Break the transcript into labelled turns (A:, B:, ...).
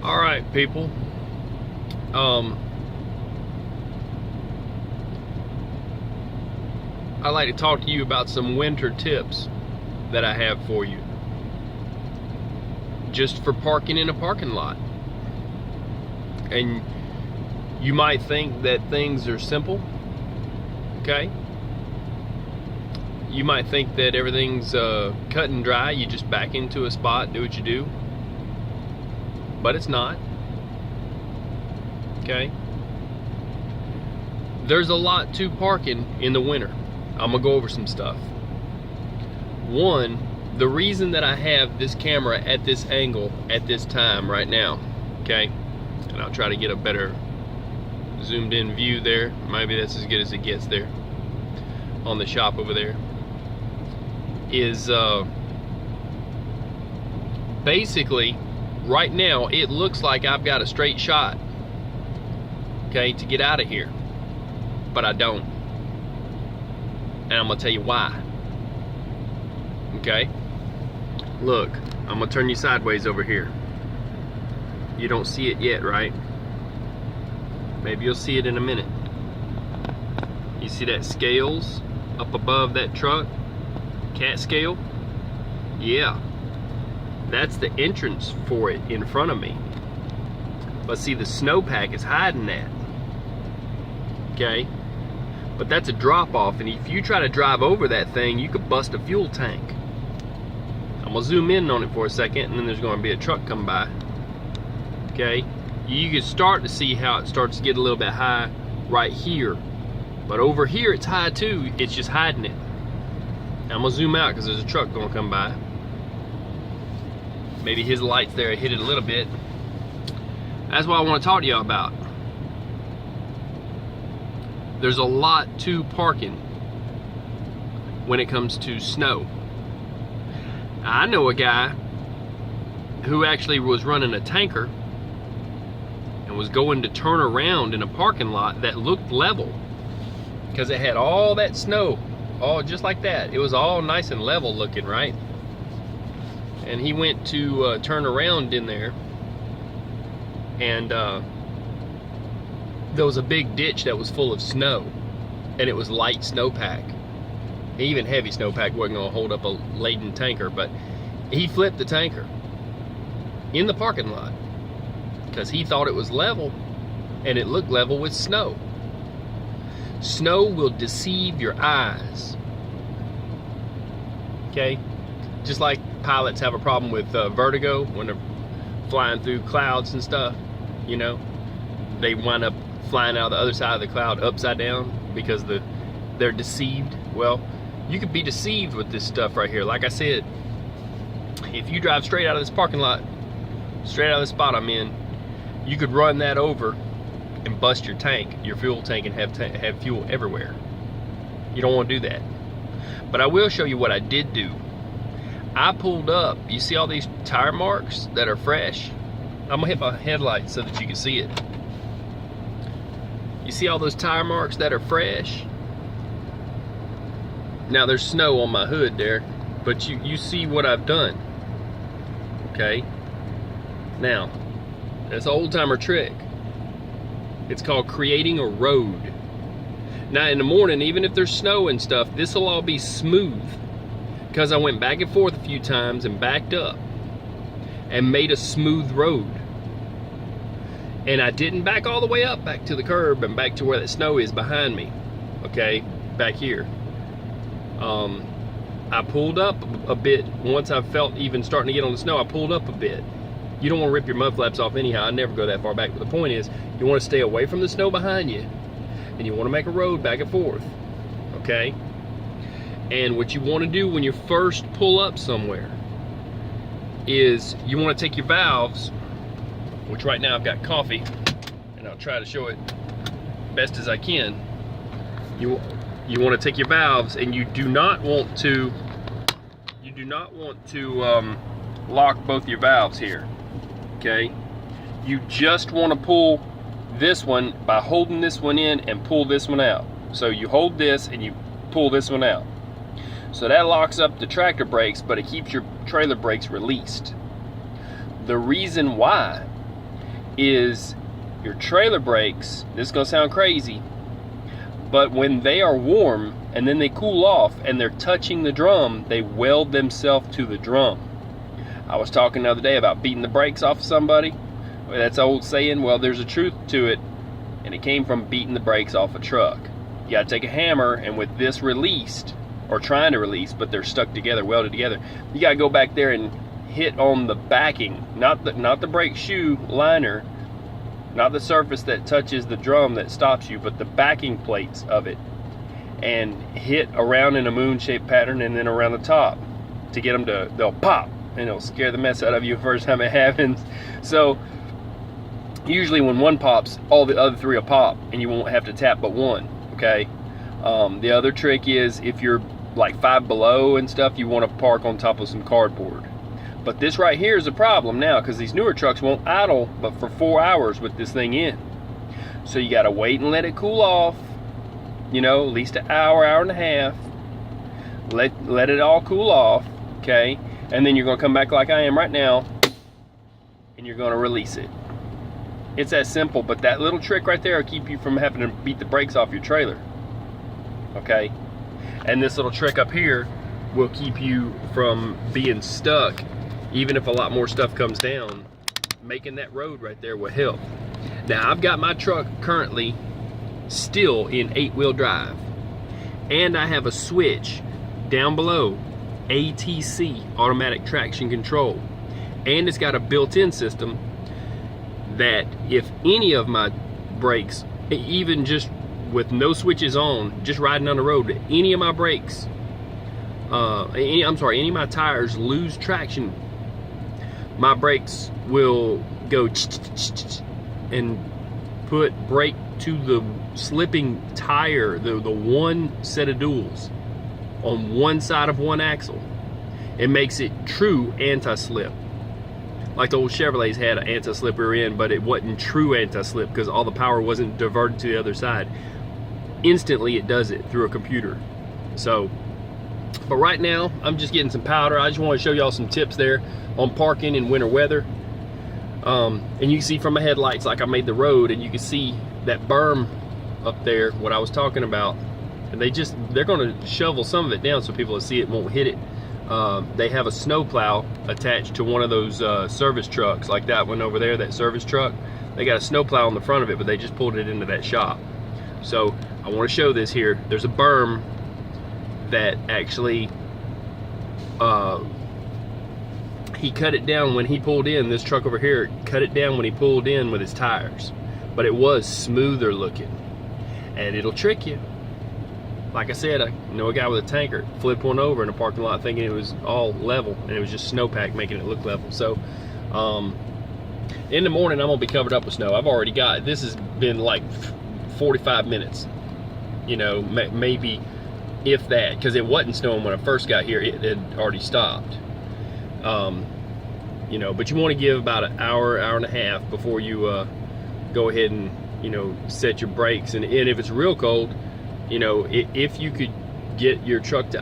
A: All right, people. I'd like to talk to you about some winter tips that I have for you, just for parking in a parking lot. And you might think that things are simple, okay? You might think that everything's cut and dry. You just back into a spot, do what you do. But it's not. Okay? There's a lot to parking in the winter. I'm gonna go over some stuff. One, the reason that I have this camera at this angle at this time right now, okay? And I'll try to get a better zoomed in view there. Maybe that's as good as it gets there on the shop over there. Is basically right now it looks like I've got a straight shot, okay, to get out of here, but I don't, and I'm gonna tell you why. Okay, look, I'm gonna turn you sideways over here. You don't see it yet, right? Maybe you'll see it in a minute. You see that scales up above that truck? Cat scale? Yeah, that's the entrance for it in front of me. But see, the snowpack is hiding that. Okay, but that's a drop off, and if you try to drive over that thing, you could bust a fuel tank. I'm gonna zoom in on it for a second, and then there's gonna be a truck come by. Okay, you can start to see how it starts to get a little bit high right here, but over here it's high too. It's just hiding it. I'm gonna zoom out because there's a truck gonna come by. Maybe his lights there hit it a little bit. That's what I want to talk to y'all about. There's a lot to parking when it comes to snow. I know a guy who actually was running a tanker and was going to turn around in a parking lot that looked level because it had all that snow, all just like that. It was all nice and level looking, right? And he went to turn around in there, and there was a big ditch that was full of snow, and it was light snowpack. Even heavy snowpack wasn't gonna hold up a laden tanker, but he flipped the tanker in the parking lot because he thought it was level, and it looked level with snow. Snow will deceive your eyes. Okay? Just like pilots have a problem with vertigo when they're flying through clouds and stuff, you know? They wind up flying out the other side of the cloud upside down because they're deceived. Well, you could be deceived with this stuff right here. Like I said, if you drive straight out of this parking lot, straight out of the spot I'm in, you could run that over and bust your tank, your fuel tank, and have fuel everywhere. You don't want to do that. But I will show you what I did do. I pulled up. You see all these tire marks that are fresh? I'm gonna hit my headlights so that you can see it. You see all those tire marks that are fresh? Now there's snow on my hood there, but you see what I've done. Okay? Now, that's an old timer trick. It's called creating a road. Now in the morning, even if there's snow and stuff, this will all be smooth because I went back and forth a few times and backed up and made a smooth road. And I didn't back all the way up back to the curb and back to where that snow is behind me. Okay, back here. I pulled up a bit. Once I felt even starting to get on the snow, I pulled up a bit. You don't want to rip your mud flaps off anyhow. I never go that far back. But the point is, you want to stay away from the snow behind you, and you want to make a road back and forth. Okay? And what you want to do when you first pull up somewhere is you want to take your valves, which right now I've got coffee, and I'll try to show it best as I can. You want to take your valves, and you do not want to lock both your valves here. Okay, you just want to pull this one by holding this one in and pull this one out. So you hold this and you pull this one out. So that locks up the tractor brakes, but it keeps your trailer brakes released. The reason why is your trailer brakes. This is gonna sound crazy, but when they are warm and then they cool off and they're touching the drum, they weld themselves to the drum. I was talking the other day about beating the brakes off of somebody. Well, that's an old saying. Well, there's a truth to it, and it came from beating the brakes off a truck. You gotta take a hammer, and with this released, or trying to release, but they're stuck together, welded together, you gotta go back there and hit on the backing, not the brake shoe liner, not the surface that touches the drum that stops you, but the backing plates of it, and hit around in a moon-shaped pattern and then around the top to get them to, they'll pop, and it'll scare the mess out of you the first time it happens. So usually when one pops, all the other three will pop, and you won't have to tap but one, okay? The other trick is if you're like 5 below and stuff, you want to park on top of some cardboard. But this right here is a problem now, because these newer trucks won't idle but for 4 hours with this thing in. So you got to wait and let it cool off, you know, at least an hour, hour and a half. Let it all cool off, okay? And then you're going to come back like I am right now, and you're going to release it. It's that simple, but that little trick right there will keep you from having to beat the brakes off your trailer, okay? And this little trick up here will keep you from being stuck. Even if a lot more stuff comes down, making that road right there will help. Now, I've got my truck currently still in 8-wheel drive, and I have a switch down below, ATC, automatic traction control, and it's got a built-in system that if any of my brakes, even just with no switches on, just riding on the road, any of my brakes, any of my tires lose traction, my brakes will go and put brake to the slipping tire, the one set of duals on one side of one axle. It makes it true anti-slip. Like the old Chevrolets had an anti-slip rear end, but it wasn't true anti-slip because all the power wasn't diverted to the other side. Instantly it does it through a computer. So, but right now I'm just getting some powder. I just want to show y'all some tips there on parking in winter weather. And you can see from my headlights, like I made the road, and you can see that berm up there, what I was talking about. And they're going to shovel some of it down so people will see it won't hit it. They have a snow plow attached to one of those service trucks, like that one over there, that service truck. They got a snow plow on the front of it, but they just pulled it into that shop. So I want to show this here. There's a berm that actually he cut it down when he pulled in. This truck over here cut it down when he pulled in with his tires, but it was smoother looking, and it'll trick you. Like I said, I know a guy with a tanker flipped one over in a parking lot thinking it was all level, and it was just snowpack making it look level. So in the morning I'm gonna be covered up with snow. I've already got, this has been like 45 minutes, you know, maybe if that, because it wasn't snowing when I first got here. It had already stopped. You know, but you want to give about an hour, hour and a half before you go ahead and, you know, set your brakes. And if it's real cold, you know, if you could get your truck to